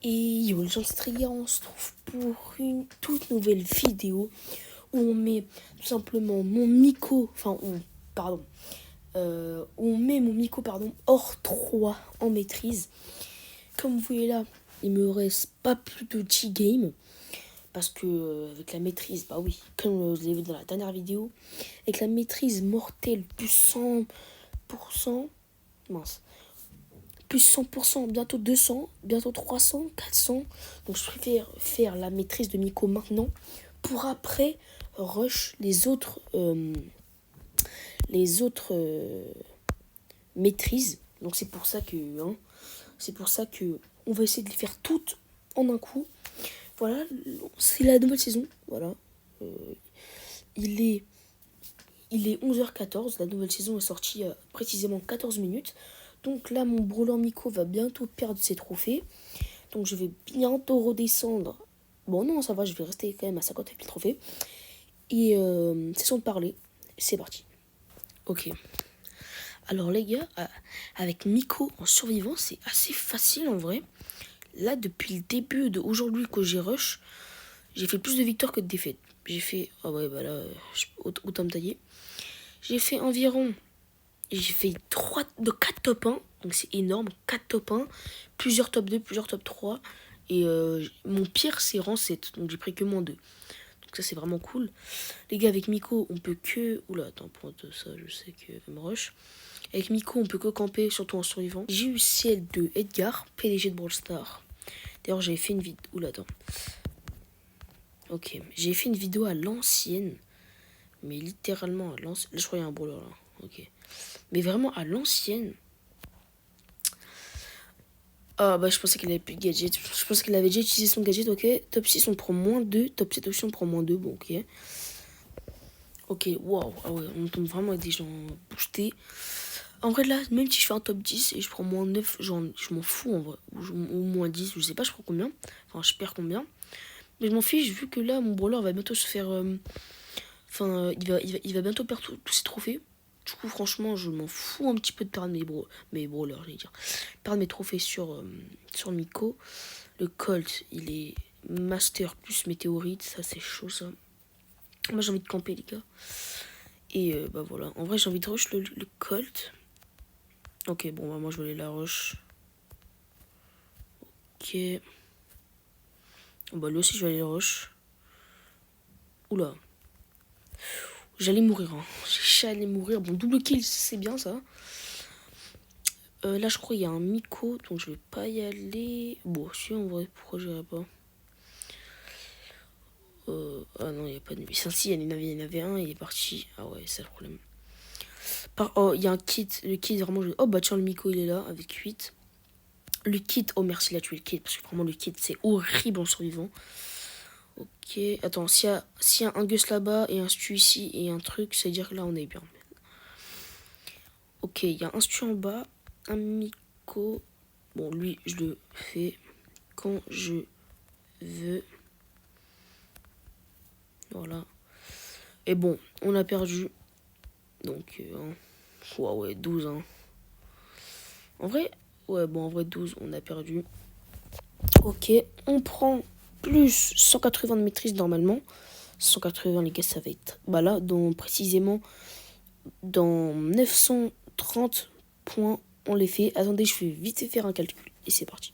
Et yo les gens Stria, on se trouve pour une toute nouvelle vidéo où on met tout simplement mon Miko, où on met mon Miko hors 3 en maîtrise. Comme vous voyez là, il me reste pas plus de 10 games. Parce que avec la maîtrise, bah oui, comme vous l'avez vu dans la dernière vidéo, avec la maîtrise mortelle plus 100%, mince, plus 100%, bientôt 200, bientôt 300, 400. Donc je préfère faire la maîtrise de Miko maintenant pour après rush les autres maîtrises. Donc c'est pour ça que on va essayer de les faire toutes en un coup. Voilà, c'est la nouvelle saison. Voilà, il est 11h14. La nouvelle saison est sortie précisément 14 minutes. Donc là, mon brawler Miko va bientôt perdre ses trophées. Donc je vais bientôt redescendre. Bon, non, ça va, je vais rester quand même à 58 000 trophées. Et c'est son de parler. C'est parti. Ok. Alors les gars, avec Miko en survivant, c'est assez facile en vrai. Là, depuis le début d'aujourd'hui que j'ai rush, j'ai fait plus de victoires que de défaites. J'ai fait... Ah ouais, bah là, autant me tailler. J'ai fait 4 top 1. Donc c'est énorme. 4 top 1. Plusieurs top 2, plusieurs top 3. Et mon pire, c'est rang 7. Donc j'ai pris que moins 2. Donc ça, c'est vraiment cool. Les gars, avec Miko, on peut que... Oula, attends, pour ça, je sais que me rush. Avec Miko, on peut que camper, surtout en survivant. J'ai eu ciel de Edgar, PDG de Brawl Stars. D'ailleurs, j'avais fait une vidéo... Oula, attends. Ok, j'ai fait une vidéo à l'ancienne. Mais littéralement à l'ancienne. Là, je crois qu'il y a un brawler là. Ok. Mais vraiment à l'ancienne. Ah bah je pensais qu'il avait plus de gadget. Je pensais qu'il avait déjà utilisé son gadget. Ok. Top 6 on prend moins 2. Top 7 aussi on prend moins 2. Bon ok. Ok, waouh. Ah ouais, on tombe vraiment avec des gens boostés. En vrai là, même si je fais un top 10 et je prends moins 9, genre, je m'en fous en vrai. Ou moins 10, je sais pas je prends combien. Enfin je perds combien. Mais je m'en fiche vu que là mon brawler va bientôt se faire... il va bientôt perdre tous ses trophées. Du coup, franchement, je m'en fous un petit peu de perdre mes brawlers, j'allais dire. Perdre mes trophées sur Miko. Le Colt, il est Master plus Météorite. Ça, c'est chaud, ça. Moi, j'ai envie de camper, les gars. Et bah voilà. En vrai, j'ai envie de rush le Colt. Ok, bon, bah moi, je vais aller la rush. Ok. Bah, lui aussi, je vais aller la rush. Oula. J'allais mourir, hein. J'allais mourir. Bon, double kill, c'est bien, ça. Là, je crois qu'il y a un Miko, donc je vais pas y aller. Bon, si, en vrai, pourquoi je n'irai pas? Ah non, il n'y a pas de... Si, il y en avait un, il est parti. Ah ouais, c'est le problème. Oh, il y a un kit. Le kit, vraiment... Oh, bah tiens, le Miko, il est là, avec 8. Le kit, oh merci, il a tué le kit, parce que vraiment, le kit, c'est horrible en survivant. Ok, attends, s'il y a un Gus là-bas, et un Stu ici, et un truc, ça veut dire que là, on est bien. Ok, il y a un Stu en bas, un Miko... Bon, lui, je le fais quand je veux. Voilà. Et bon, on a perdu. Donc, ouais, 12. Hein. En vrai, ouais, bon, en vrai, 12, on a perdu. Ok, on prend plus 180 de maîtrise normalement. 180, les gars, ça va être... Bah là, précisément, dans 930 points, on les fait. Attendez, je vais vite faire un calcul. Et c'est parti.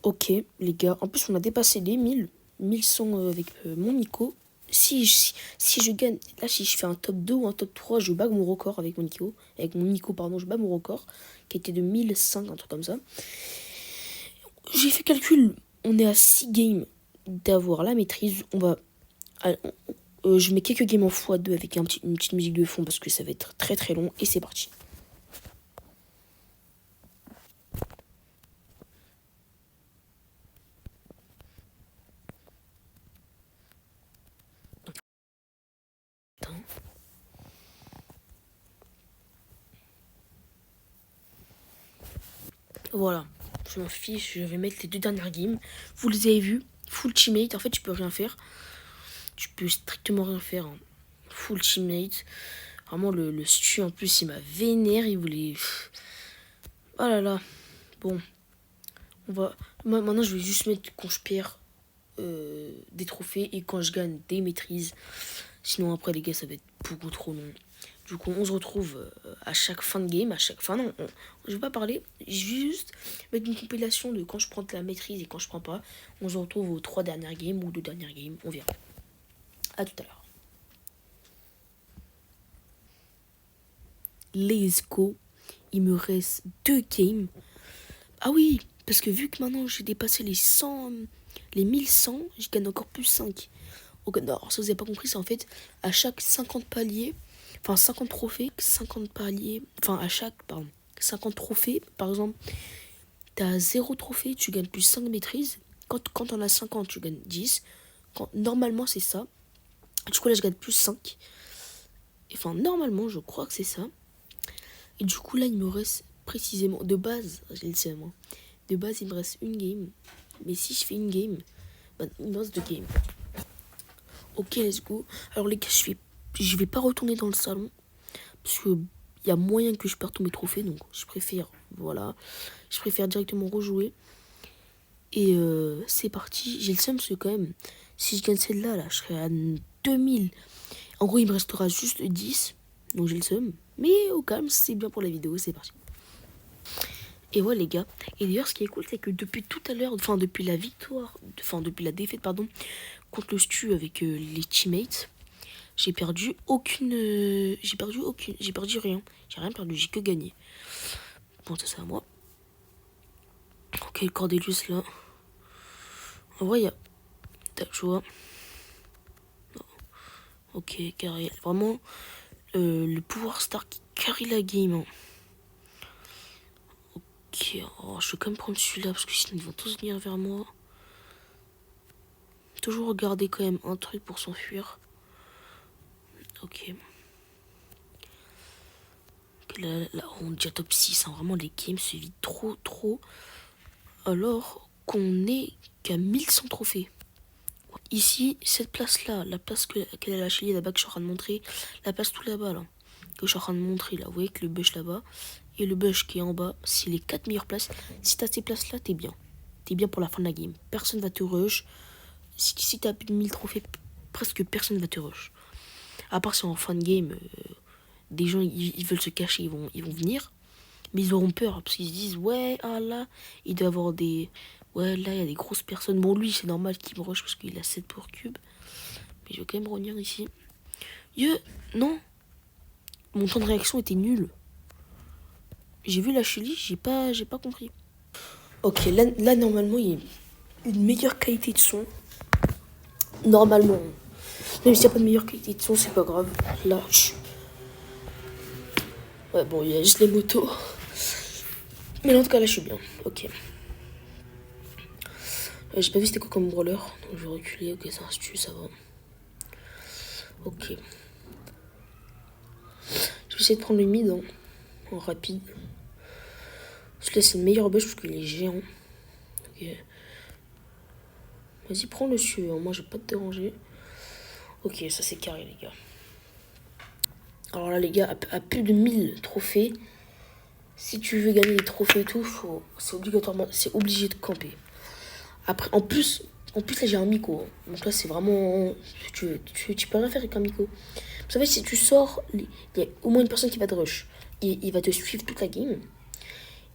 Ok, les gars. En plus, on a dépassé les 1100 avec mon Nico. Si je gagne, là, si je fais un top 2 ou un top 3, je bats mon record avec mon Nico. Avec mon Nico, pardon, je bats mon record, qui était de 1005, un truc comme ça. J'ai fait calcul. On est à 6 games d'avoir la maîtrise. Je mets quelques games en x2 avec une petite musique de fond parce que ça va être très très long. Et c'est parti. Voilà, je m'en fiche, je vais mettre les 2 dernières games. Vous les avez vus, full teammate, en fait tu peux rien faire. tu peux strictement rien faire. Hein. Full teammate. Vraiment, le stu, en plus, il m'a vénère. Il voulait... Oh là là. Bon. Maintenant, je vais juste mettre quand je perds des trophées et quand je gagne des maîtrises. Sinon, après, les gars, ça va être beaucoup trop long. Du coup, on se retrouve à chaque fin de game. Non, je vais pas parler. Je vais juste mettre une compilation de quand je prends de la maîtrise et quand je prends pas. On se retrouve aux 3 dernières games ou 2 dernières games. On verra. À tout à l'heure. Let's go. Il me reste 2 games. Ah oui, parce que vu que maintenant j'ai dépassé les 100, les 1100, je gagne encore plus 5. Okay, non, alors ça vous avez pas compris, c'est en fait à chaque 50 paliers, enfin 50 trophées, 50 paliers, enfin à chaque, pardon, 50 trophées, par exemple, t'as 0 trophée, tu gagnes plus 5 maîtrises. Quand t'en as 50, tu gagnes 10. Normalement, c'est ça. Du coup, là, je gagne plus 5. Enfin, normalement, je crois que c'est ça. Et du coup, là, il me reste précisément, de base, j'ai le seum, hein. De base, il me reste une game. Mais si je fais une game, bah, il me reste 2 games. Ok, let's go. Alors, les gars, je vais pas retourner dans le salon. Parce que il y a moyen que je perde tous mes trophées. Donc, je préfère, voilà. Je préfère directement rejouer. Et c'est parti. J'ai le seum, parce que quand même, si je gagne celle-là, là, je serai à 2000. En gros, il me restera juste 10. Donc, j'ai le seum. Mais au calme, c'est bien pour la vidéo. C'est parti. Et ouais les gars, et d'ailleurs ce qui est cool c'est que depuis tout à l'heure, enfin depuis la victoire, enfin depuis la défaite pardon, contre le stu avec les teammates, j'ai perdu j'ai perdu rien, j'ai rien perdu, j'ai que gagné. Bon ça c'est à moi. Ok le Cordelius là, en vrai y'a, tu vois, ok carré, vraiment le pouvoir star qui carry la game. Hein. Ok, oh, je vais quand même prendre celui-là parce que sinon ils vont tous venir vers moi. Toujours regarder quand même un truc pour s'enfuir. Ok. Là, on est déjà top 6. Hein. Vraiment, les games se vident trop. Alors qu'on est qu'à 1100 trophées. Ici, cette place-là, la place qu'elle a lâchée là-bas, que je suis en train de montrer. La place tout là-bas, là. Que je suis en train de montrer, là. Vous voyez que le bush là-bas. Et le bush qui est en bas, c'est les 4 meilleures places. Si t'as ces places-là, t'es bien. T'es bien pour la fin de la game. Personne va te rush. Si t'as plus de 1000 trophées, presque personne va te rush. À part si en fin de game, des gens ils veulent se cacher, ils vont venir. Mais ils auront peur parce qu'ils se disent ouais, ah là, il doit avoir des. Ouais, là, il y a des grosses personnes. Bon, lui, c'est normal qu'il me rush parce qu'il a 7 pour cube. Mais je vais quand même revenir ici. Non. Mon temps de réaction était nul. J'ai vu la Chili, j'ai pas compris. Ok, là, normalement, il y a une meilleure qualité de son. Normalement. Même s'il n'y a pas de meilleure qualité de son, c'est pas grave. Là, ouais, bon, il y a juste les motos. Mais en tout cas, là, je suis bien. Ok. J'ai pas vu c'était quoi comme brawler. Donc, je vais reculer. Ok, ça reste ça va. Ok. Je vais essayer de prendre le mid hein, en rapide. Parce que là, c'est le meilleur bush parce qu'il est géant. Ok. Vas-y, prends le suivant. Moi, je vais pas te déranger. Ok, ça c'est carré, les gars. Alors là, les gars, à plus de 1000 trophées, si tu veux gagner des trophées et tout, c'est obligé de camper. Après, en plus là, j'ai un Miko. Hein. Donc là, c'est vraiment... Tu peux rien faire avec un Miko. Vous savez, si tu sors, il y a au moins une personne qui va te rush. Il va te suivre toute la game.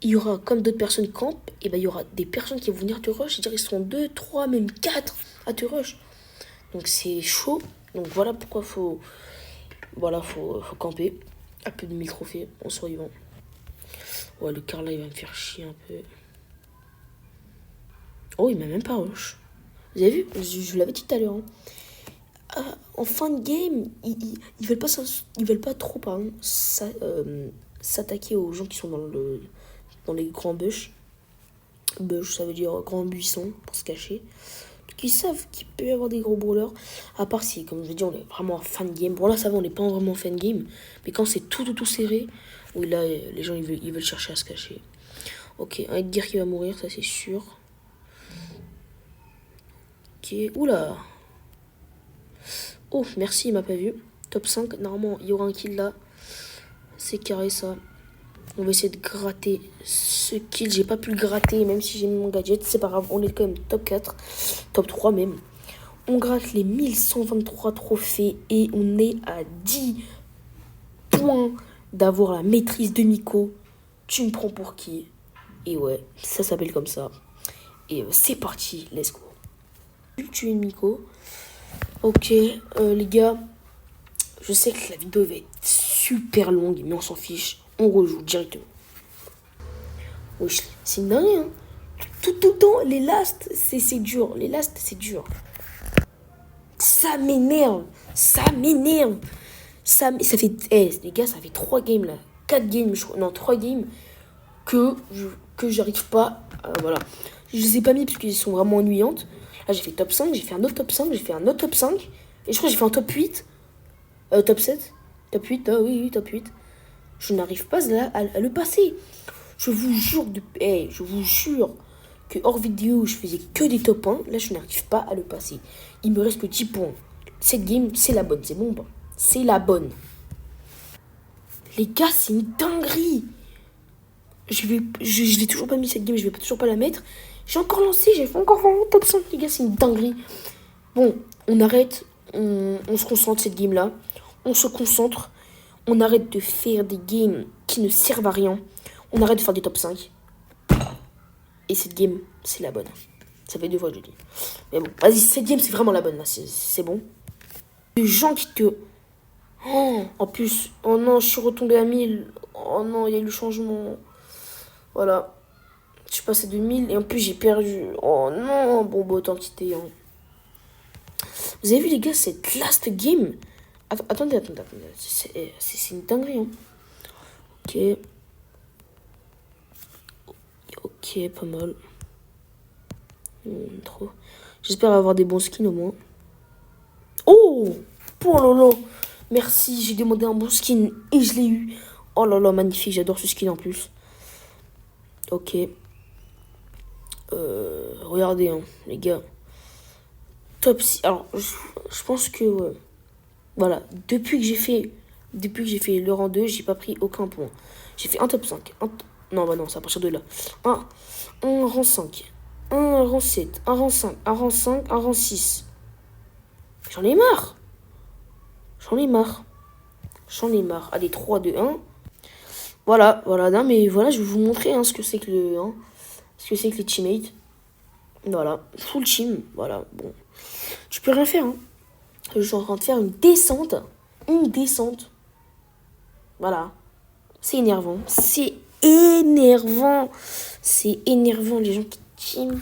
Il y aura, comme d'autres personnes campent, et ben il y aura des personnes qui vont venir te rush. C'est-à-dire, ils seront 2, 3, même 4 à te rush. Donc c'est chaud. Donc voilà pourquoi faut camper. À plus de 1000 trophées en survivant. Ouais, le car là, il va me faire chier un peu. Oh, il m'a même pas rush. Vous avez vu? Je vous l'avais dit tout à l'heure. Hein. En fin de game, ils veulent pas trop, pardon, s'attaquer aux gens qui sont dans les grands bush. Bush, ça veut dire grand buisson pour se cacher. Donc ils savent qu'il peut y avoir des gros brawlers. À part si, comme je l'ai dit, on est vraiment en fin de game. Bon là, ça va, on n'est pas vraiment en fin de game. Mais quand c'est tout serré, oui là, les gens ils veulent chercher à se cacher. Ok, un Edgar qui va mourir, ça c'est sûr. Ok, oula. Oh, merci, il m'a pas vu. Top 5, normalement, il y aura un kill là. C'est carré ça. On va essayer de gratter ce kill. J'ai pas pu le gratter, même si j'ai mis mon gadget. C'est pas grave, on est quand même top 4. Top 3 même. On gratte les 1123 trophées et on est à 10 points d'avoir la maîtrise de Miko. Tu me prends pour qui? Et ouais, ça s'appelle comme ça. Et c'est parti, let's go. Tu es Miko. Ok, les gars, je sais que la vidéo va être super longue, mais on s'en fiche. On rejoue directement. Wesh, c'est une dinguerie, hein. Tout le temps, les lasts, c'est dur. Les lasts, c'est dur. Ça m'énerve. Ça m'énerve. Ça fait... les gars, ça fait 3 games, là. 4 games, je crois. Non, 3 games que j'arrive pas... voilà. Je les ai pas mis parce qu'elles sont vraiment ennuyantes. Là, j'ai fait top 5, j'ai fait un autre top 5, j'ai fait un autre top 5. Et je crois que j'ai fait un top 8. Top 7. Top 8, oui, top 8. Je n'arrive pas à le passer. Je vous jure, je vous jure que hors vidéo, je faisais que des top 1. Là, je n'arrive pas à le passer. Il me reste que 10 points. Cette game, c'est la bonne. C'est bon ou pas? C'est la bonne. Les gars, c'est une dinguerie. Je l'ai toujours pas mis cette game. Je vais toujours pas la mettre. J'ai encore lancé. J'ai fait encore vraiment top 5. Les gars, c'est une dinguerie. Bon, on arrête. On se concentre cette game-là. On se concentre. On arrête de faire des games qui ne servent à rien. On arrête de faire des top 5. Et cette game, c'est la bonne. Ça fait 2 fois que je le dis. Mais bon, vas-y, cette game, c'est vraiment la bonne, là. C'est bon. Les gens qui te... Oh, en plus, oh non, je suis retombé à 1000. Oh non, il y a eu le changement. Voilà. Je suis passé de 1000 et en plus, j'ai perdu. Oh non, bon, bah, autant petit ayant. Vous avez vu, les gars, cette last game? Attendez. C'est une dinguerie, hein. Ok. Ok, pas mal. Trop. J'espère avoir des bons skins au moins. Oh! Oh là là! Merci, j'ai demandé un bon skin et je l'ai eu. Oh là là, magnifique, j'adore ce skin en plus. Ok. Regardez, hein, les gars. Top 6. Alors, je pense que... voilà, depuis que j'ai fait le rang 2, j'ai pas pris aucun point. J'ai fait un top 5. Non, bah non, c'est à partir de là. Un rang 5. Un rang 7. Un rang 5. Un rang 5. Un rang 6. J'en ai marre. Allez, 3, 2, 1. Voilà, non, mais voilà, je vais vous montrer hein, ce que c'est que les teammates. Voilà, full team, voilà, bon. Tu peux rien faire, hein. Je suis en train de faire une descente. Voilà. C'est énervant. C'est énervant, les gens qui team.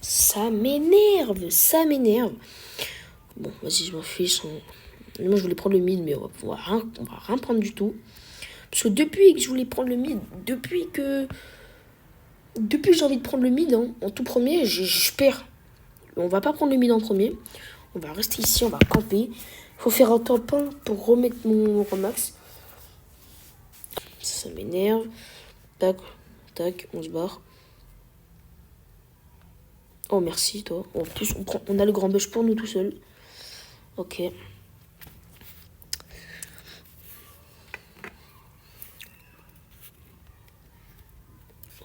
Ça m'énerve. Bon, vas-y, je m'en fiche. Hein. Moi, je voulais prendre le mid, mais on va rien prendre du tout. Parce que depuis que je voulais prendre le mid, depuis que j'ai envie de prendre le mid, hein, en tout premier, je perds. On va pas prendre le mid en premier. On va rester ici, on va camper. Faut faire un top 1 pour remettre mon remax. Ça m'énerve. Tac, on se barre. Oh, merci, toi. En plus, on a le grand bush pour nous tout seul. Ok.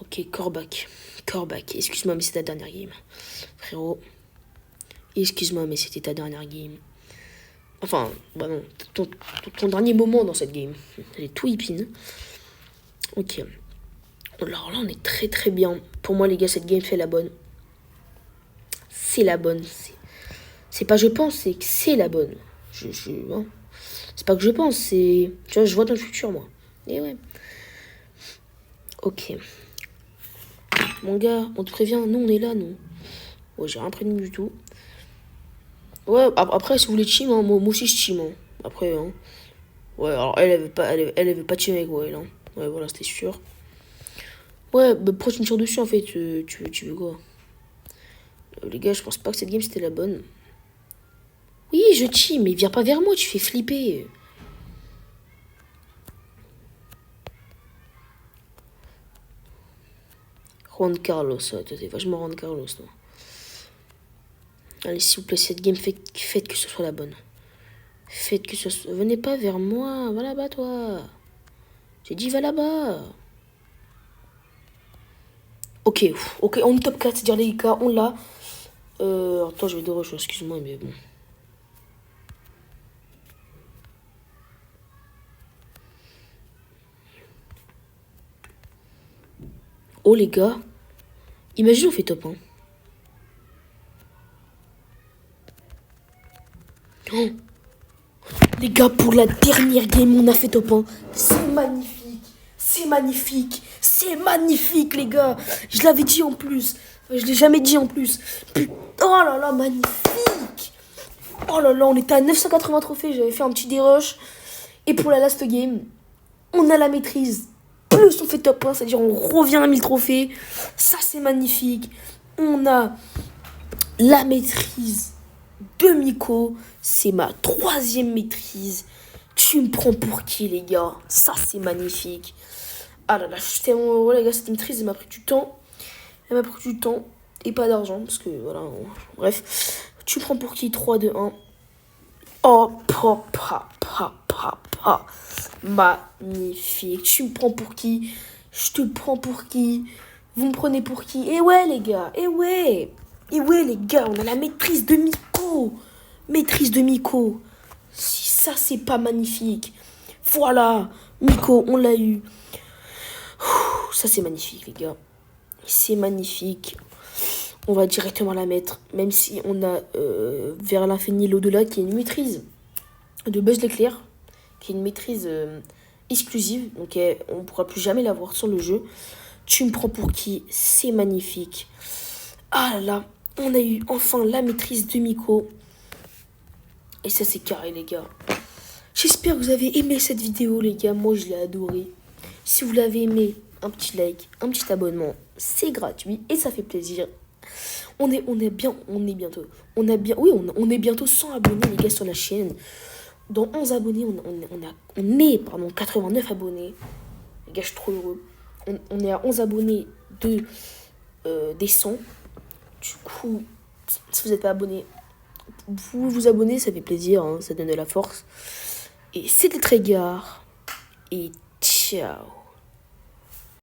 Ok, Corbac. Excuse-moi, mais c'est ta dernière game. Frérot. Excuse-moi, mais c'était ta dernière game. Enfin, bah non. Ton dernier moment dans cette game. Elle est tout hippine. Ok. Alors là, on est très très bien. Pour moi, les gars, cette game fait la bonne. C'est la bonne. C'est pas je pense, c'est que c'est la bonne. Hein. C'est pas que je pense, c'est... Tu vois, je vois dans le futur, moi. Et ouais. Ok. Mon gars, on te prévient, nous, on est là, nous. Ouais, j'ai rien prévenu du tout. Ouais, après, si vous voulez team, hein, moi aussi, je team. Hein. Après, hein. Ouais, alors, elle veut pas team avec moi, elle. Hein. Ouais, voilà, c'était sûr. Ouais, bah, pourquoi tu me tires dessus, en fait tu veux quoi? Les gars, je pense pas que cette game, c'était la bonne. Oui, je team, mais viens pas vers moi, tu fais flipper. Juan Carlos, ouais, t'es vachement Juan Carlos, toi. Allez, s'il vous plaît, cette game, faites que ce soit la bonne. Faites que ce soit... Venez pas vers moi. Va là-bas, toi. J'ai dit, va là-bas. Ok, ok, on est top 4. C'est-à-dire, les gars, on l'a. Attends, je vais de rush, excuse-moi, mais bon. Oh, les gars. Imagine, on fait top 1. Oh. Les gars, pour la dernière game, on a fait top 1. C'est magnifique. C'est magnifique. C'est magnifique, les gars. Je l'avais dit en plus. Je l'ai jamais dit en plus. Putain, oh là là, magnifique. Oh là là, on était à 980 trophées. J'avais fait un petit dérush. Et pour la last game, on a la maîtrise. Plus on fait top 1, c'est-à-dire on revient à 1000 trophées. Ça, c'est magnifique. On a la maîtrise de Miko. C'est ma 3e maîtrise. Tu me prends pour qui, les gars? Ça, c'est magnifique. Ah là là, je suis tellement... Ouais, les gars, cette maîtrise, elle m'a pris du temps. Elle m'a pris du temps et pas d'argent. Parce que, voilà, bref. Tu me prends pour qui? 3, 2, 1. Oh, magnifique. Tu me prends pour qui? Je te prends pour qui? Vous me prenez pour qui? Eh ouais, les gars. Eh ouais, les gars. On a la maîtrise de Miko. Maîtrise de Miko. Si ça, c'est pas magnifique. Voilà. Miko, on l'a eu. Ça, c'est magnifique, les gars. C'est magnifique. On va directement la mettre. Même si on a vers l'infini l'au-delà qui est une maîtrise de Buzz l'éclair. Qui est une maîtrise exclusive. Donc on ne pourra plus jamais la voir sur le jeu. Tu me prends pour qui? C'est magnifique. Ah là là. On a eu enfin la maîtrise de Miko. Et ça, c'est carré, les gars. J'espère que vous avez aimé cette vidéo, les gars. Moi, je l'ai adoré. Si vous l'avez aimé, un petit like, un petit abonnement. C'est gratuit et ça fait plaisir. On est bientôt 100 abonnés, les gars, sur la chaîne. Dans 11 abonnés, on est 89 abonnés. Les gars, je suis trop heureux. On est à 11 abonnés des 100. Du coup, si vous n'êtes pas abonné, vous pouvez vous abonner, ça fait plaisir, hein, ça donne de la force. Et c'était Trégard. Et ciao.